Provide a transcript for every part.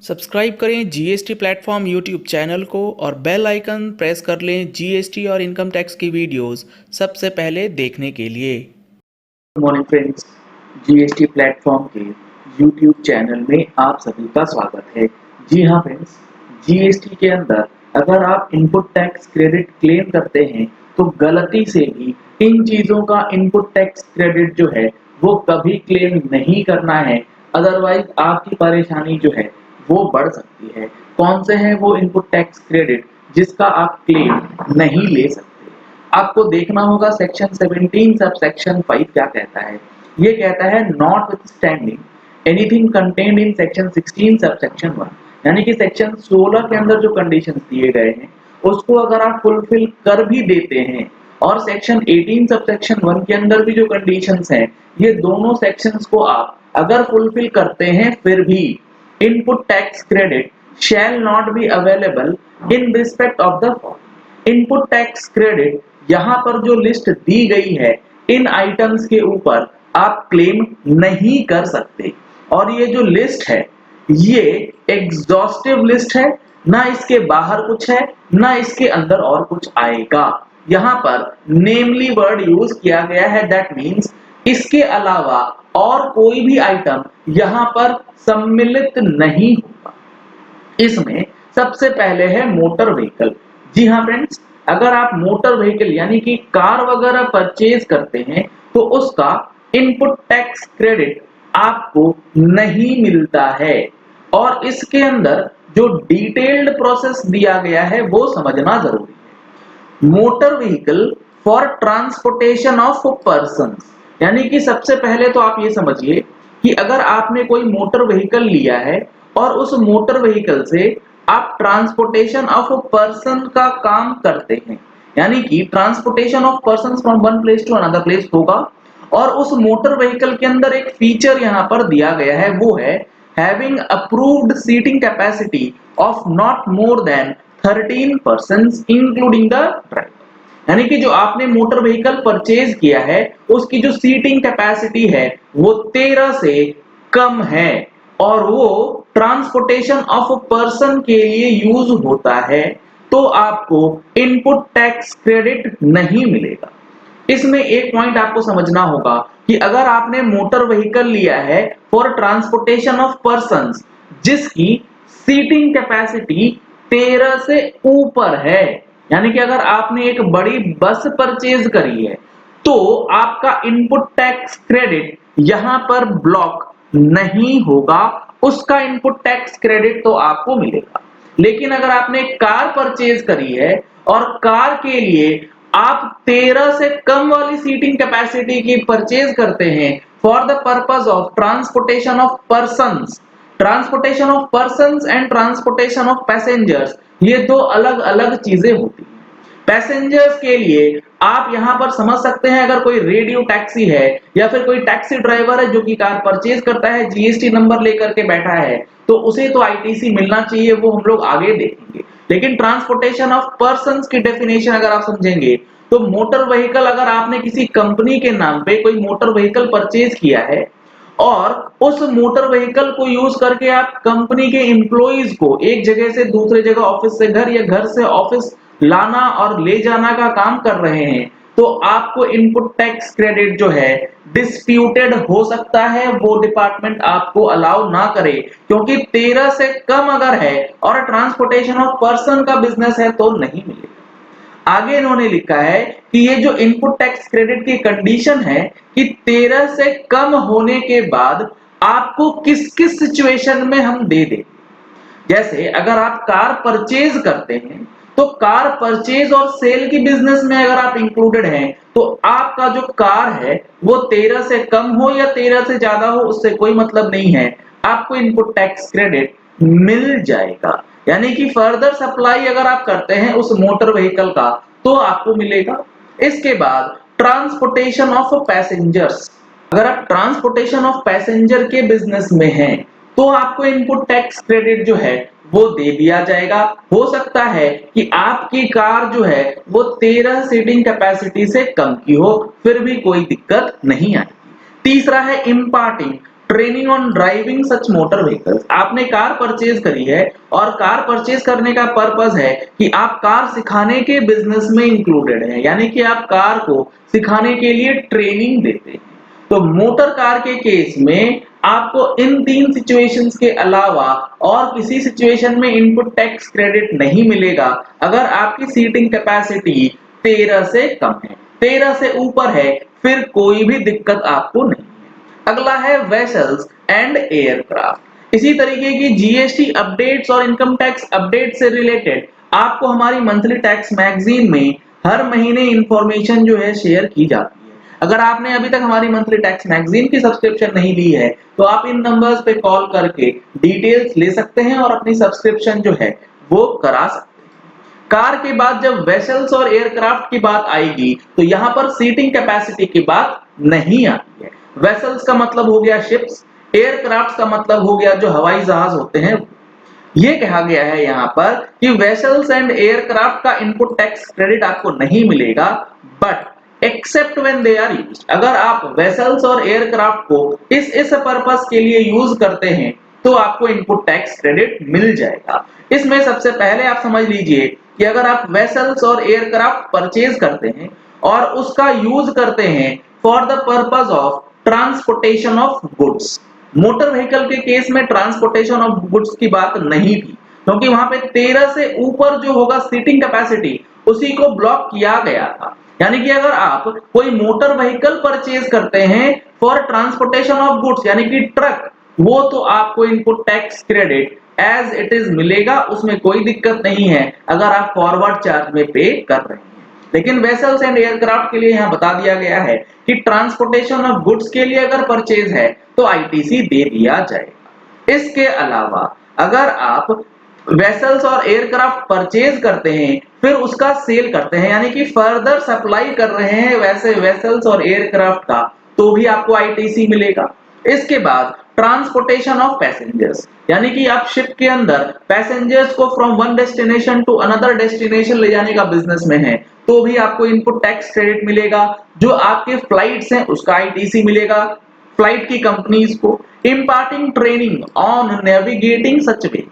Subscribe करें GST platform YouTube channel को और बेल आइकन प्रेस कर लें जीएसटी और इनकम टैक्स की वीडियोस सबसे पहले देखने के लिए। Good morning friends, GST platform के यूट्यूब चैनल में आप सभी का स्वागत है। जी हाँ फ्रेंड्स, जीएसटी के अंदर अगर आप इनपुट टैक्स क्रेडिट क्लेम करते हैं तो गलती से भी इन चीज़ों का इनपुट टैक्स क्रेडिट जो है वो कभी क्लेम नहीं करना है, अदरवाइज आपकी परेशानी जो है वो बढ़ सकती है। कौन से हैं वो इनपुट टैक्स क्रेडिट जिसका आप क्लेम नहीं ले सकते? आपको देखना होगा सेक्शन 17 सब सेक्शन 5 क्या कहता है। ये कहता है notwithstanding anything contained in section 16 sub section 1, यानी कि सेक्शन 16 के अंदर जो कंडीशंस दिए गए हैं उसको अगर आप फुलफिल कर भी देते हैं और सेक्शन 18 सब सेक्शन 1 के अंदर भी जो कंडीशंस हैं ये दोनों सेक्शंस को आप अगर फुलफिल करते हैं फिर भी input tax credit shall not be available in respect of the input tax credit. यहाँ पर जो लिस्ट दी गई है इन आइटम्स के ऊपर आप क्लेम नहीं कर सकते, और ये जो लिस्ट है ये एग्जॉस्टिव लिस्ट है, ना इसके बाहर कुछ है ना इसके अंदर और कुछ आएगा। यहाँ पर नेमली वर्ड यूज किया गया है, दैट मीन्स इसके अलावा और कोई भी आइटम यहाँ पर सम्मिलित नहीं होगा। इसमें सबसे पहले है मोटर व्हीकल। जी हाँ फ्रेंड्स, अगर आप मोटर व्हीकल यानी कि कार वगैरह परचेज करते हैं तो उसका इनपुट टैक्स क्रेडिट आपको नहीं मिलता है, और इसके अंदर जो डिटेल्ड प्रोसेस दिया गया है वो समझना जरूरी है। Motor vehicle for transportation of person, यानी कि सबसे पहले तो आप ये समझिए कि अगर आपने कोई मोटर व्हीकल लिया है और उस मोटर व्हीकल से आप ट्रांसपोर्टेशन ऑफ पर्सन का काम करते हैं, यानी कि transportation of person from one place to another place होगा, और उस मोटर व्हीकल के अंदर एक फीचर यहाँ पर दिया गया है वो है having approved seating capacity of not more than 13 persons including the driver. यानी कि जो आपने मोटर व्हीकल परचेज किया है उसकी जो सीटिंग कैपेसिटी है वो 13 से कम है और वो ट्रांसपोर्टेशन ऑफ पर्सन के लिए यूज होता है, तो आपको इनपुट टैक्स क्रेडिट नहीं मिलेगा। इसमें एक पॉइंट आपको समझना होगा कि अगर आपने मोटर व्हीकल लिया है फॉर ट्रांसपोर्टेशन ऑफ पर्संस जिसकी सीटिंग कैपेसिटी 13 से ऊपर है, यानी कि अगर आपने एक बड़ी बस परचेज करी है तो आपका इनपुट टैक्स क्रेडिट यहां पर ब्लॉक नहीं होगा, उसका इनपुट टैक्स क्रेडिट तो आपको मिलेगा। लेकिन अगर आपने कार परचेज करी है और कार के लिए आप 13 से कम वाली सीटिंग कैपेसिटी की परचेज करते हैं for the purpose of transportation of persons, transportation of persons and transportation of passengers, ये दो अलग अलग चीजें होती हैं। पैसेंजर्स के लिए आप यहां पर समझ सकते हैं, अगर कोई रेडियो टैक्सी है या फिर कोई टैक्सी ड्राइवर है जो कि कार परचेज करता है, जीएसटी नंबर लेकर के बैठा है, तो उसे तो आईटीसी मिलना चाहिए, वो हम लोग आगे देखेंगे। लेकिन ट्रांसपोर्टेशन ऑफ पर्संस की डेफिनेशन अगर आप समझेंगे तो मोटर व्हीकल, अगर आपने किसी कंपनी के नाम पे कोई मोटर व्हीकल परचेज किया है और उस मोटर व्हीकल को यूज करके आप कंपनी के एम्प्लॉइज को एक जगह से दूसरे जगह, ऑफिस से घर या घर से ऑफिस लाना और ले जाना का काम कर रहे हैं, तो आपको इनपुट टैक्स क्रेडिट जो है डिस्प्यूटेड हो सकता है, वो डिपार्टमेंट आपको अलाउ ना करे, क्योंकि 13 से कम अगर है और ट्रांसपोर्टेशन ऑफ पर्सन का बिजनेस है तो नहीं मिलेगा। आगे इन्होंने लिखा है कि ये जो इनपुट टैक्स क्रेडिट की कंडीशन है कि 13 से कम होने के बाद आपको किस किस सिचुएशन में हम दे दें। जैसे अगर आप कार परचेज करते हैं तो कार परचेज और सेल की बिजनेस में अगर आप इंक्लूडेड हैं तो आपका जो कार है वो 13 से कम हो या 13 से ज्यादा हो उससे कोई मतलब नहीं है, आपको इनपुट टैक्स क्रेडिट मिल जाएगा। यानी कि फर्दर सप्लाई अगर आप करते हैं उस मोटर व्हीकल का तो आपको मिलेगा। इसके बाद ट्रांसपोर्टेशन ऑफ पैसेंजर्स, अगर आप ट्रांसपोर्टेशन ऑफ पैसेंजर के बिजनेस में हैं तो आपको इनपुट टैक्स क्रेडिट जो है वो दे दिया जाएगा। हो सकता है कि आपकी कार जो है वो 13 सीटिंग कैपेसिटी से कम की हो, फिर भी कोई दिक्कत नहीं आएगी। तीसरा है imparting training on driving such motor vehicles. आपने कार परचेज करी है और कार परचेज करने का पर्पस है कि आप कार सिखाने के बिजनेस में इंक्लूडेड हैं, यानी कि आप कार को सिखाने के लिए ट्रेनिंग देते हैं। तो मोटर कार के केस में आपको इन 3 सिचुएशंस के अलावा और किसी सिचुएशन में इनपुट टैक्स क्रेडिट नहीं मिलेगा अगर आपकी सीटिंग कैपेसिटी 13 से कम है। 13 से ऊपर है फिर कोई भी दिक्कत आपको नहीं है। अगला है वेसल्स एंड एयरक्राफ्ट। इसी तरीके की जीएसटी अपडेट्स और इनकम टैक्स अपडेट से रिलेटेड आपको हमारी मंथली टैक्स मैगजीन में हर महीने इंफॉर्मेशन जो है शेयर की जाती है। अगर आपने अभी तक हमारी मंथली टैक्स मैगजीन की सब्सक्रिप्शन नहीं ली है तो आप इन नंबर्स पे कॉल करके डिटेल्स ले सकते हैं और अपनी सब्सक्रिप्शन जो है वो करा सकते हैं। कार के बाद जब वेसल्स और एयरक्राफ्ट की बात आएगी तो यहाँ पर सीटिंग कैपेसिटी की बात नहीं आती है। वेसल्स का मतलब हो गया शिप्स, एयरक्राफ्ट का मतलब हो गया जो हवाई जहाज होते हैं। ये कहा गया है यहाँ पर कि वेसल्स एंड एयरक्राफ्ट का इनपुट टैक्स क्रेडिट आपको नहीं मिलेगा, but except when they are used. अगर आप वेसल्स और एयरक्राफ्ट को इस पर्पस के लिए यूज करते हैं तो आपको इनपुट टैक्स क्रेडिट मिल जाएगा। इसमें सबसे पहले आप समझ लीजिए कि अगर आप वेसल्स और एयरक्राफ्ट परचेज करते हैं और उसका यूज करते हैं for the purpose of transportation of goods. Motor vehicle के केस में ट्रांसपोर्टेशन ऑफ गुड्स की बात नहीं थी क्योंकि वहां पे 13 से ऊपर जो होगा सीटिंग कैपेसिटी उसी को ब्लॉक किया गया था। यानी कि अगर आप कोई मोटर व्हीकल परचेज करते हैं फॉर ट्रांसपोर्टेशन ऑफ गुड्स यानी कि ट्रक, वो तो आपको input tax credit as it is मिलेगा, उसमें कोई दिक्कत नहीं है अगर आप फॉरवर्ड चार्ज में पे कर रहे हैं। लेकिन वेसल्स एंड एयरक्राफ्ट के लिए यहाँ बता दिया गया है कि ट्रांसपोर्टेशन ऑफ गुड्स के लिए अगर परचेज है तो आईटीसी दे दिया जाएगा। इसके अलावा अगर आप वेसल्स और एयरक्राफ्ट परचेज करते हैं फिर उसका सेल करते हैं यानी कि फर्दर सप्लाई कर रहे हैं वैसे वेसल्स और एयरक्राफ्ट का, तो भी आपको आईटीसी मिलेगा। इसके बाद ट्रांसपोर्टेशन ऑफ पैसेंजर्स यानी कि आप शिप के अंदर पैसेंजर्स को from one destination to another destination ले जाने का बिजनेस में है तो भी आपको इनपुट टैक्स क्रेडिट मिलेगा। जो आपके फ्लाइट्स हैं उसका आईटीसी मिलेगा फ्लाइट की कंपनीज को। इम्पार्टिंग ट्रेनिंग ऑन नेविगेटिंग सच वे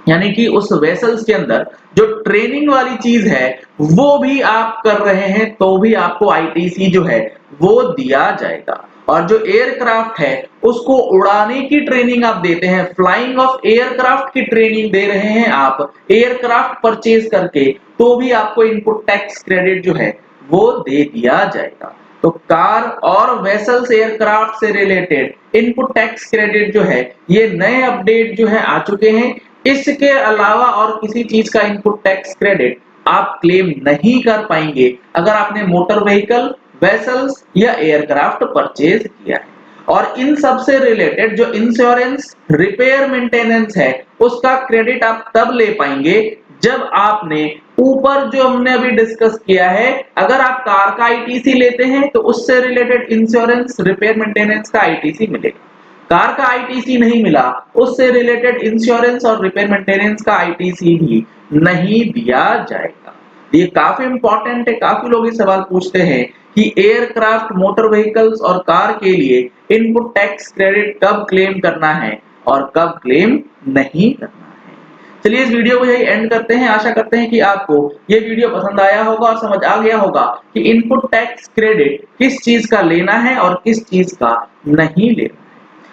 यानी कि उस वेसल्स के अंदर जो ट्रेनिंग वाली चीज है वो भी आप कर रहे हैं तो भी आपको आईटीसी जो है वो दिया जाएगा। और जो एयरक्राफ्ट है उसको उड़ाने की ट्रेनिंग आप देते हैं, फ्लाइंग ऑफ एयरक्राफ्ट की ट्रेनिंग दे रहे हैं आप एयरक्राफ्ट परचेज करके, तो भी आपको इनपुट टैक्स क्रेडिट जो है वो दे दिया जाएगा। तो कार और वेसल्स एयरक्राफ्ट से रिलेटेड इनपुट टैक्स क्रेडिट जो है ये नए अपडेट जो है आ चुके हैं। इसके अलावा और किसी चीज का इनपुट टैक्स क्रेडिट आप क्लेम नहीं कर पाएंगे अगर आपने मोटर व्हीकल, वेसल्स या एयरक्राफ्ट परचेज किया है। और इन सब से रिलेटेड जो इंश्योरेंस, रिपेयर, मेंटेनेंस है उसका क्रेडिट आप तब ले पाएंगे जब आपने ऊपर जो हमने अभी डिस्कस किया है, अगर आप कार का आईटीसी लेते हैं तो उससे रिलेटेड इंश्योरेंस, रिपेयर, मेंटेनेंस का आईटीसी मिलेगा। कार का आईटीसी नहीं मिला उससे रिलेटेड इंश्योरेंस और रिपेयर मेंटेनेंस का आईटीसी भी नहीं दिया जाएगा। ये काफी इंपॉर्टेंट है, काफी लोग ये सवाल पूछते हैं कि एयरक्राफ्ट, मोटर व्हीकल्स और कार के लिए इनपुट टैक्स क्रेडिट कब क्लेम करना है और कब क्लेम नहीं करना है। चलिए इस वीडियो को यही एंड करते हैं। आशा करते हैं कि आपको ये वीडियो पसंद आया होगा और समझ आ गया होगा कि इनपुट टैक्स क्रेडिट किस चीज का लेना है और किस चीज का नहीं लेना है।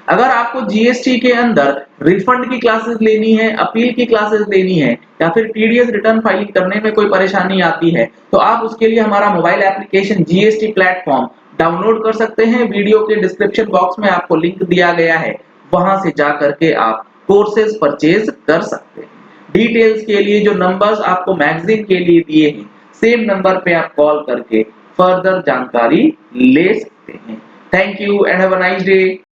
अगर आपको जीएसटी के अंदर रिफंड की क्लासेस लेनी है, अपील की क्लासेस लेनी है या फिर टीडीएस रिटर्न फाइलिंग करने में कोई परेशानी आती है तो आप उसके लिए हमारा mobile application GST platform download कर सकते हैं। वीडियो के डिस्क्रिप्शन बॉक्स में आपको लिंक दिया गया है, वहां से जा करके आप कोर्सेज परचेज कर सकते हैं। डिटेल्स के लिए जो नंबर्स आपको मैगजीन के लिए दिए हैं सेम नंबर पे आप कॉल करके फर्दर जानकारी ले सकते हैं। Thank you and have a nice day.